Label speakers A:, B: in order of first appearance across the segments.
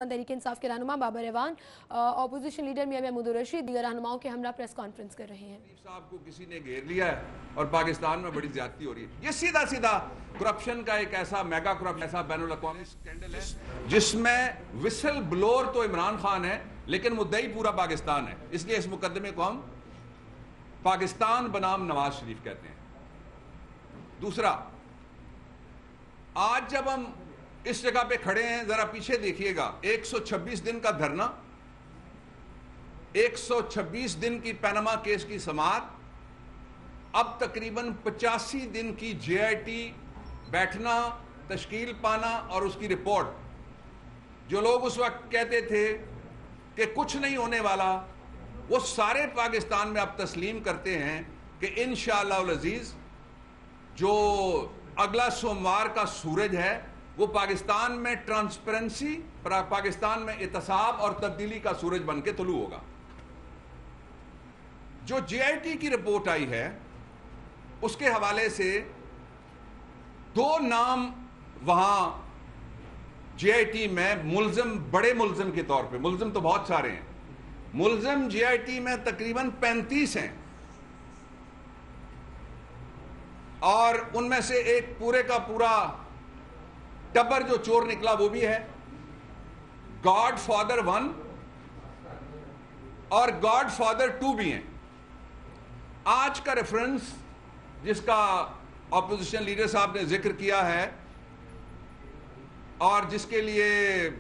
A: तहरीक इंसाफ के रहनुमा Babar Evan, opposition leader मियां महमूद रशीद दीगर रहनुमाओं के हमरा प्रेस कॉन्फ्रेंस कर रहे हैं।
B: साहब को किसी ने घेर लिया है और पाकिस्तान में बड़ी ज्यादती हो रही है। ये सीधा सीधा करप्शन का एक ऐसा मेगा करप्शन, ऐसा बैनुल अक़वामी स्कैंडल है जिसमें विसल ब्लोअर तो इमरान खान है लेकिन मुद्दई पूरा पाकिस्तान है। इसलिए इस मुकदमे को हम पाकिस्तान बनाम नवाज शरीफ कहते हैं। दूसरा, आज जब हम इस जगह पे खड़े हैं, जरा पीछे देखिएगा, 126 दिन का धरना, 126 दिन की पैनामा केस की समाअत, अब तकरीबन 85 दिन की जेआईटी बैठना, तश्कील पाना और उसकी रिपोर्ट। जो लोग उस वक्त कहते थे कि कुछ नहीं होने वाला, वो सारे पाकिस्तान में अब तस्लीम करते हैं कि इंशाअल्लाह अल अज़ीज़ जो अगला सोमवार का सूरज है वो पाकिस्तान में ट्रांसपेरेंसी, पाकिस्तान में इत्तेसाब और तब्दीली का सूरज बन के तुलू होगा। जो जेआईटी की रिपोर्ट आई है उसके हवाले से दो नाम वहां जेआईटी में मुल्जिम, बड़े मुल्जिम के तौर पे, मुल्जिम तो बहुत सारे हैं, मुल्जिम जेआईटी में तकरीबन 35 हैं और उनमें से एक पूरे का पूरा टब्बर जो चोर निकला वो भी है, गॉड फादर 1 और गॉड फादर 2 भी हैं। आज का रेफरेंस जिसका ऑपोजिशन लीडर साहब ने जिक्र किया है और जिसके लिए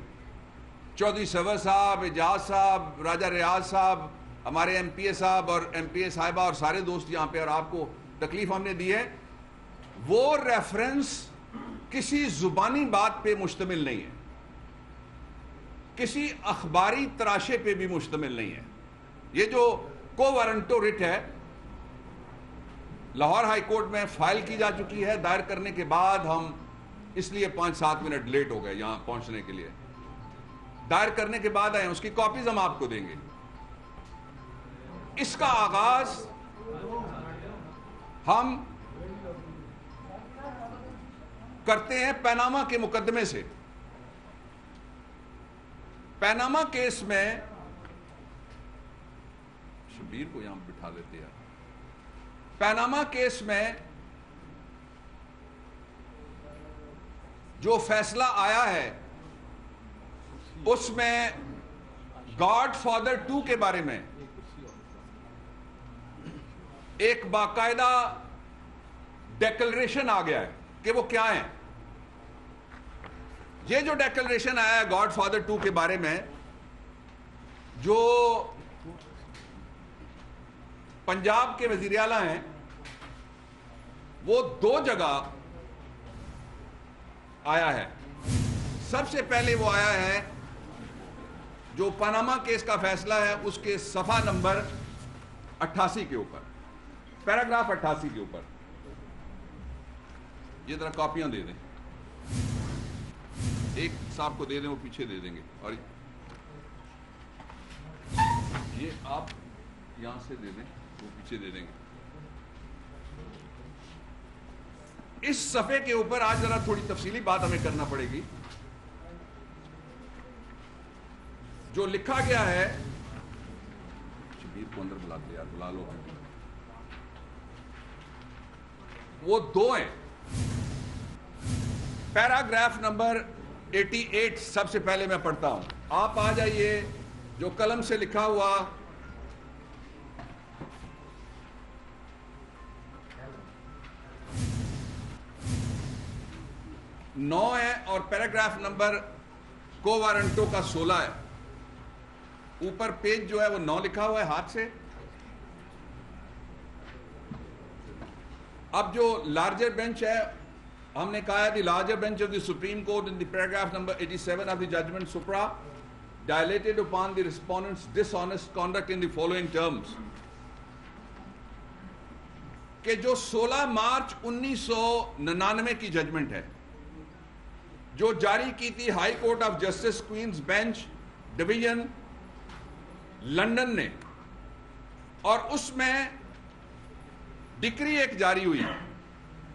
B: चौधरी सवर साहब, एजाज साहब, राजा रियाज साहब, हमारे एमपीए साहब और एमपीए साहिबा और सारे दोस्त यहां पे और आपको तकलीफ हमने दी है, वो रेफरेंस किसी जुबानी बात पे मुश्तमिल नहीं है, किसी अखबारी तराशे पे भी मुश्तमिल नहीं है। ये जो को वारंटो रिट है लाहौर हाई कोर्ट में फाइल की जा चुकी है, दायर करने के बाद हम इसलिए 5-7 मिनट लेट हो गए यहां पहुंचने के लिए, दायर करने के बाद आए, उसकी कॉपीज हम आपको देंगे। इसका आगाज हम करते हैं पैनामा के मुकदमे से। पैनामा केस में शबीर को यहां बिठा देते हैं। पैनामा केस में जो फैसला आया है उसमें गॉड फादर 2 के बारे में एक बाकायदा डेक्लेरेशन आ गया है कि वो क्या है। ये जो डेक्लेरेशन आया है गॉड फादर 2 के बारे में, जो पंजाब के वजीर आला हैं, वो 2 जगह आया है। सबसे पहले वो आया है जो पनामा केस का फैसला है उसके सफा नंबर 88 के ऊपर, पैराग्राफ 88 के ऊपर। ये तरह कॉपियां दे दें, एक साहब को दे दें, वो पीछे दे देंगे, और ये आप यहां से दे दें, वो पीछे दे देंगे। इस सफे के ऊपर आज जरा थोड़ी तफसीली बात हमें करना पड़ेगी। जो लिखा गया है, शबीर को अंदर बुलाते यार, बुला लो, वो 2 हैं। पैराग्राफ नंबर 88 सबसे पहले मैं पढ़ता हूं, आप आ जाइए। जो कलम से लिखा हुआ नौ है और पैराग्राफ नंबर को वारंटो का 16 है। ऊपर पेज जो है वो 9 लिखा हुआ है हाथ से। अब जो लार्जर बेंच है, हमने कहा है the larger bench of the Supreme Court in the paragraph number 87 of the judgment सुप्रा dilated upon the respondent's dishonest conduct in the following terms, कि जो 16 मार्च 1999 की जजमेंट है जो जारी की थी High Court of Justice Queen's Bench Division London ने, और उसमें डिक्री एक जारी हुई।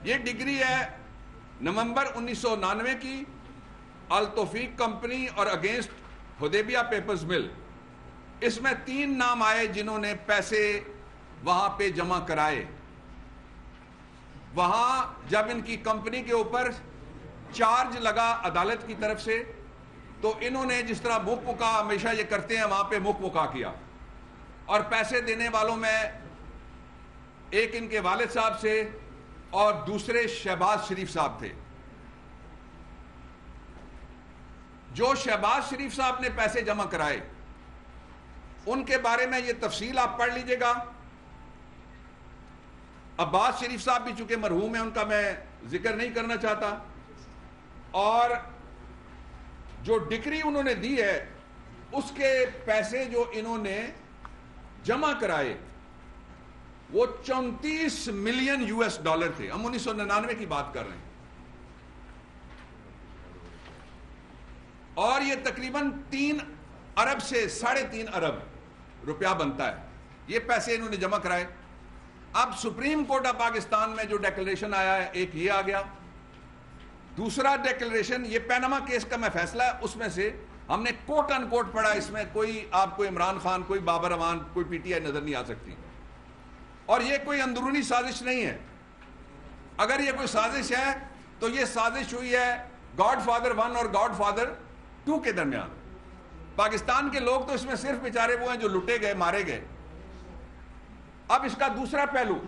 B: ये डिग्री है नवंबर 1999 की, अल तौफीक कंपनी और अगेंस्ट حدیبیہ پیپرز مل، اس میں 3 نام آئے جنہوں نے پیسے وہاں پہ جمع کرائے. وہاں جب ان کی کمپنی کے اوپر چارج لگا عدالت کی طرف سے تو انہوں نے جس طرح مک مکا ہمیشہ یہ کرتے ہیں وہاں پہ مک مکا کیا، اور پیسے دینے والوں میں ایک ان کے والد صاحب سے اور دوسرے شہباز شریف صاحب تھے. جو شہباز شریف صاحب نے پیسے جمع کرائے ان کے بارے میں یہ تفصیل آپ پڑھ لیجئے گا. عباس شریف صاحب بھی چونکہ مرحوم ہیں ان کا میں ذکر نہیں کرنا چاہتا، اور جو ڈگری انہوں نے دی ہے اس کے پیسے جو انہوں نے جمع کرائے وہ 34 ملین $، تھے. ہم 1999 کی بات کر رہے ہیں، اور یہ تقریباً 3 ارب سے 3.5 ارب روپیہ بنتا ہے. یہ پیسے انہوں نے جمع کرائے. اب سپریم کورٹ آف پاکستان میں جو ڈیکلریشن آیا ہے ایک یہ آ گیا، دوسرا ڈیکلریشن یہ پیناما کیس کا میں فیصلہ ہے اس میں سے ہم نے کوٹ ان کوٹ پڑھا. اس میں کوئی آپ کو عمران خان، کوئی بابر امان، کوئی پی ٹی آئی نظر نہیں آ سکتی، اور یہ کوئی اندرونی سازش نہیں ہے. اگر یہ کوئی سازش ہے تو یہ سازش ہوئی ہے گاڈ فادر 1 اور گاڈ فادر 2 کے درمیان. پاکستان کے لوگ تو اس میں صرف بیچارے وہ ہیں جو لٹے گئے، مارے گئے. اب اس کا دوسرا پہلو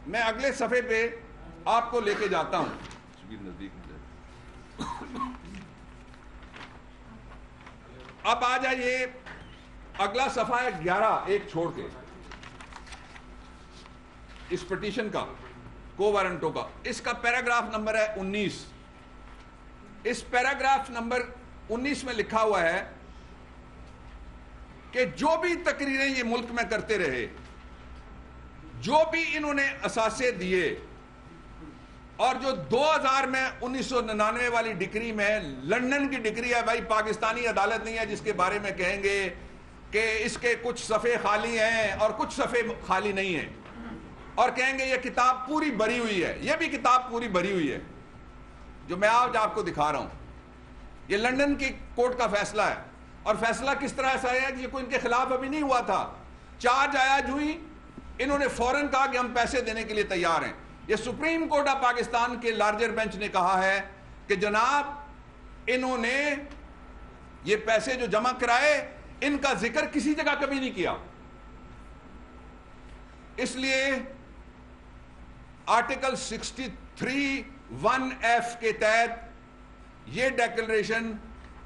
B: میں اگلے صفحے پہ آپ کو لے کے جاتا ہوں. اب آ جائیے اگلا صفحہ ہے 11 ایک چھوڑ کے، اس پٹیشن کا، کو وارنٹوں کا. اس کا پیراگراف نمبر ہے 19. اس پیراگراف نمبر 19 میں لکھا ہوا ہے کہ جو بھی تقریریں یہ ملک میں کرتے رہے، جو بھی انہوں نے اثاثے دیے، اور جو 2000 میں 1999 والی ڈگری میں لندن کی ڈگری ہے، بھائی پاکستانی عدالت نہیں ہے جس کے بارے میں کہیں گے کہ اس کے کچھ صفحے خالی ہیں اور کچھ صفحے خالی نہیں ہیں، اور کہیں گے یہ کتاب پوری بھری ہوئی ہے. یہ بھی کتاب پوری بھری ہوئی ہے جو میں آج آپ کو دکھا رہا ہوں. یہ لندن کی کورٹ کا فیصلہ ہے، اور فیصلہ کس طرح ایسا ہے کہ یہ کوئی ان کے خلاف ابھی نہیں ہوا تھا. چارج آیا جو ہی انہوں نے فوراً کہا کہ ہم پیسے دینے کے لیے تیار ہیں. یہ سپریم کورٹ آف پاکستان کے لارجر بینچ نے کہا ہے کہ جناب انہوں نے یہ پیسے جو جمع کرائے ان کا ذکر کسی جگہ کبھی نہیں کیا. اس لیے آرٹیکل 63(1)(f) کے تحت یہ ڈیکلریشن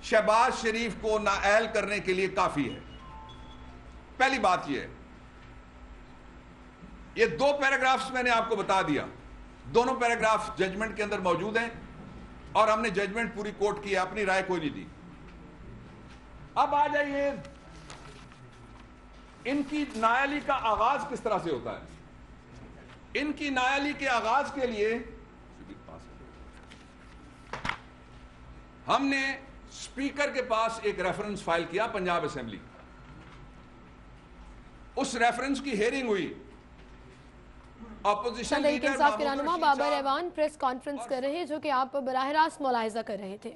B: شہباز شریف کو نااہل کرنے کے لیے کافی ہے. پہلی بات یہ ہے، یہ 2 پیراگرافز میں نے آپ کو بتا دیا، دونوں پیراگراف ججمنٹ کے اندر موجود ہیں، اور ہم نے ججمنٹ پوری کوٹ کی ہے، اپنی رائے کوئی نہیں دی. اب آ جائیے ان کی نااہلی کا آغاز کس طرح سے ہوتا ہے. ان کی نااہلی کے آغاز کے لیے ہم نے اسپیکر کے پاس ایک ریفرنس فائل کیا، پنجاب اسمبلی. اس ریفرنس کی ہیئرنگ ہوئی. اپوزیشن
A: تحریک انصاف کے رہنما بابر ایوان پریس کانفرنس کر رہے ہیں جو کہ آپ براہ راست ملاحظہ کر رہے تھے.